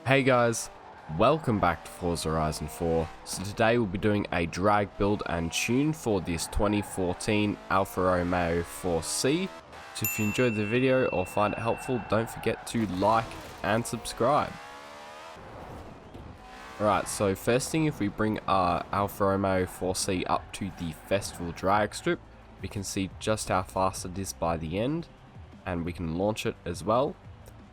Hey guys, welcome back to Forza Horizon 4. So today we'll be doing a drag build and tune for this 2014 Alfa Romeo 4C. So if you enjoyed the video or find it helpful, don't forget to like and subscribe. Alright, so first thing, if we bring our Alfa Romeo 4C up to the festival drag strip, we can see just how fast it is by the end, and we can launch it as well.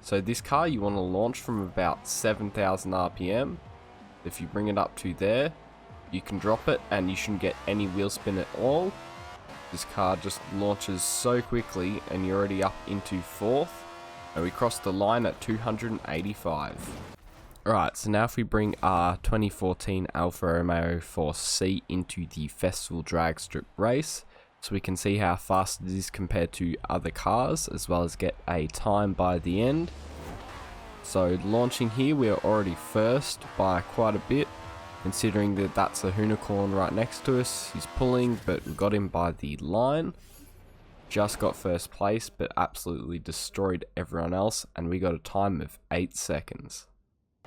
So this car you want to launch from about 7,000 RPM. If you bring it up to there, you can drop it and you shouldn't get any wheel spin at all. This car just launches so quickly and you're already up into 4th. And we crossed the line at 285. Alright, so now if we bring our 2014 Alfa Romeo 4C into the festival drag strip race, so we can see how fast it is compared to other cars, as well as get a time by the end. So launching here, we are already first by quite a bit, considering that that's a unicorn right next to us. He's pulling, but we got him by the line. Just got first place, but absolutely destroyed everyone else, and we got a time of 8 seconds.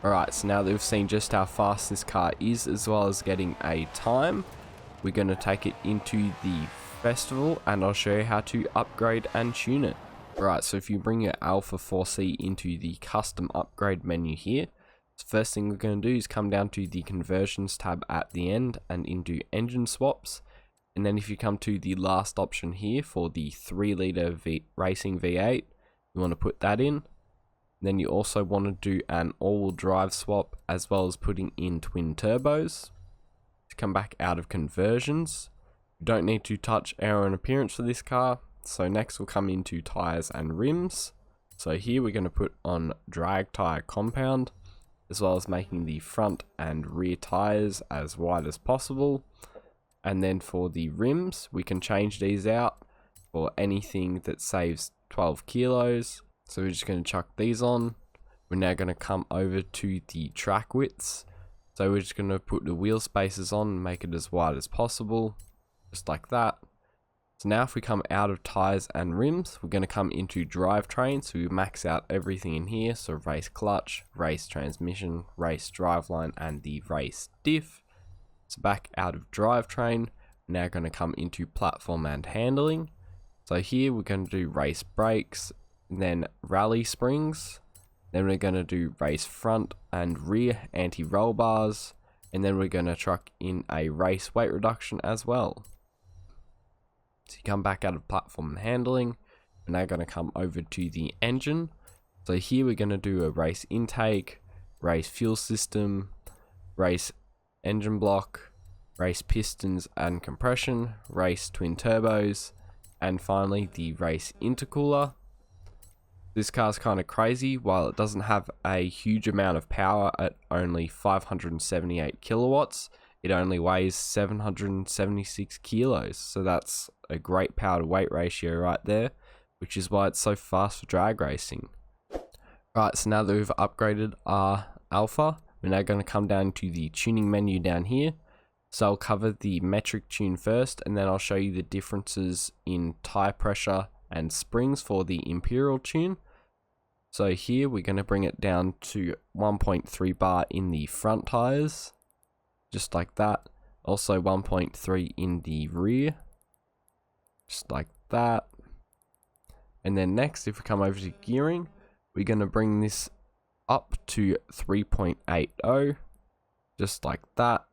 Alright, so now that we've seen just how fast this car is, as well as getting a time, we're going to take it into the festival and I'll show you how to upgrade and tune it. Right, so if you bring your Alfa 4C into the custom upgrade menu here, the first thing we're going to do is come down to the conversions tab at the end and into engine swaps, and then if you come to the last option here for the 3-litre racing V8, you want to put that in. Then you also want to do an all-wheel drive swap, as well as putting in twin turbos. To come back out of conversions, you don't need to touch aero and appearance for this car. So next we'll come into tires and rims. So here we're going to put on drag tire compound, as well as making the front and rear tires as wide as possible. And then for the rims, we can change these out for anything that saves 12 kilos. So we're just going to chuck these on. We're now going to come over to the track widths. So we're just going to put the wheel spaces on and make it as wide as possible. Just like that. So now if we come out of tires and rims, we're going to come into drivetrain. So we max out everything in here. So race clutch, race transmission, race driveline, and the race diff. So back out of drivetrain, we're now going to come into platform and handling. So here we're going to do race brakes, then rally springs, then we're going to do race front and rear anti-roll bars, and then we're going to chuck in a race weight reduction as well. So you come back out of platform and handling, we're now going to come over to the engine. So here we're going to do a race intake, race fuel system, race engine block, race pistons and compression, race twin turbos, and finally the race intercooler. This car's kind of crazy. While it doesn't have a huge amount of power at only 578 kilowatts, it only weighs 776 kilos. So that's a great power to weight ratio right there, which is why it's so fast for drag racing. Right, so now that we've upgraded our Alfa, we're now going to come down to the tuning menu down here. So I'll cover the metric tune first, and then I'll show you the differences in tire pressure and springs for the Imperial tune. So here we're going to bring it down to 1.3 bar in the front tires, just like that. Also 1.3 in the rear, just like that. And then next, if we come over to gearing, we're going to bring this up to 3.80, just like that.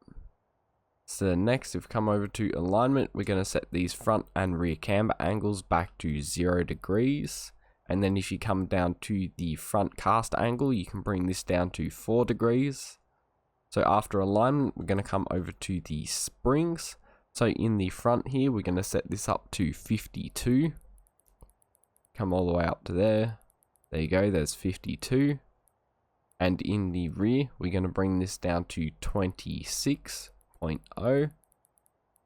So next, if we come over to alignment, we're going to set these front and rear camber angles back to 0 degrees. And then if you come down to the front cast angle, you can bring this down to 4 degrees. So after alignment, we're going to come over to the springs. So in the front here, we're going to set this up to 52. Come all the way up to there. There you go, there's 52. And in the rear, we're going to bring this down to 26. 0.0. So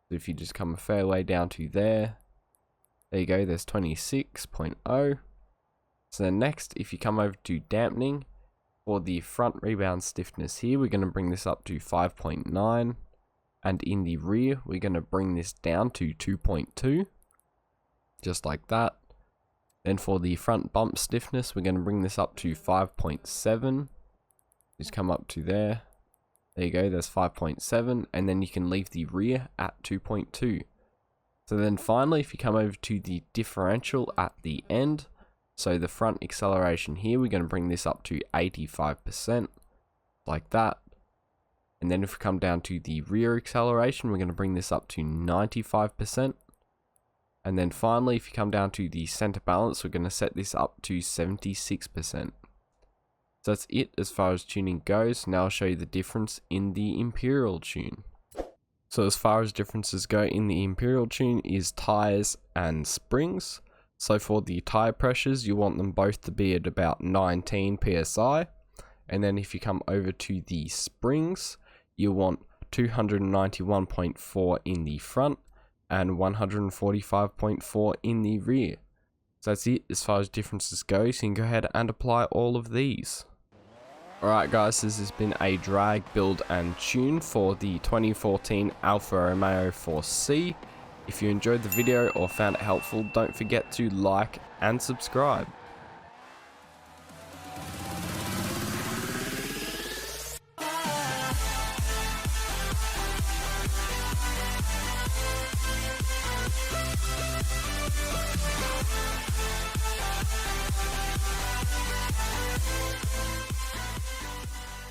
if you just come a fair way down to there you go, there's 26.0. So then next, if you come over to dampening, for the front rebound stiffness here, we're going to bring this up to 5.9, and in the rear we're going to bring this down to 2.2, just like that. Then for the front bump stiffness, we're going to bring this up to 5.7. Just come up to there. There you go, there's 5.7, and then you can leave the rear at 2.2. So then finally, if you come over to the differential at the end, so the front acceleration here, we're going to bring this up to 85%, like that. And then if we come down to the rear acceleration, we're going to bring this up to 95%. And then finally, if you come down to the center balance, we're going to set this up to 76%. So that's it as far as tuning goes. Now I'll show you the difference in the Imperial tune. So as far as differences go in the Imperial tune is tires and springs. So for the tire pressures, you want them both to be at about 19 psi. And then if you come over to the springs, you want 291.4 in the front and 145.4 in the rear. So that's it as far as differences go. So you can go ahead and apply all of these. Alright guys, this has been a drag, build and tune for the 2014 Alfa Romeo 4C. If you enjoyed the video or found it helpful, don't forget to like and subscribe.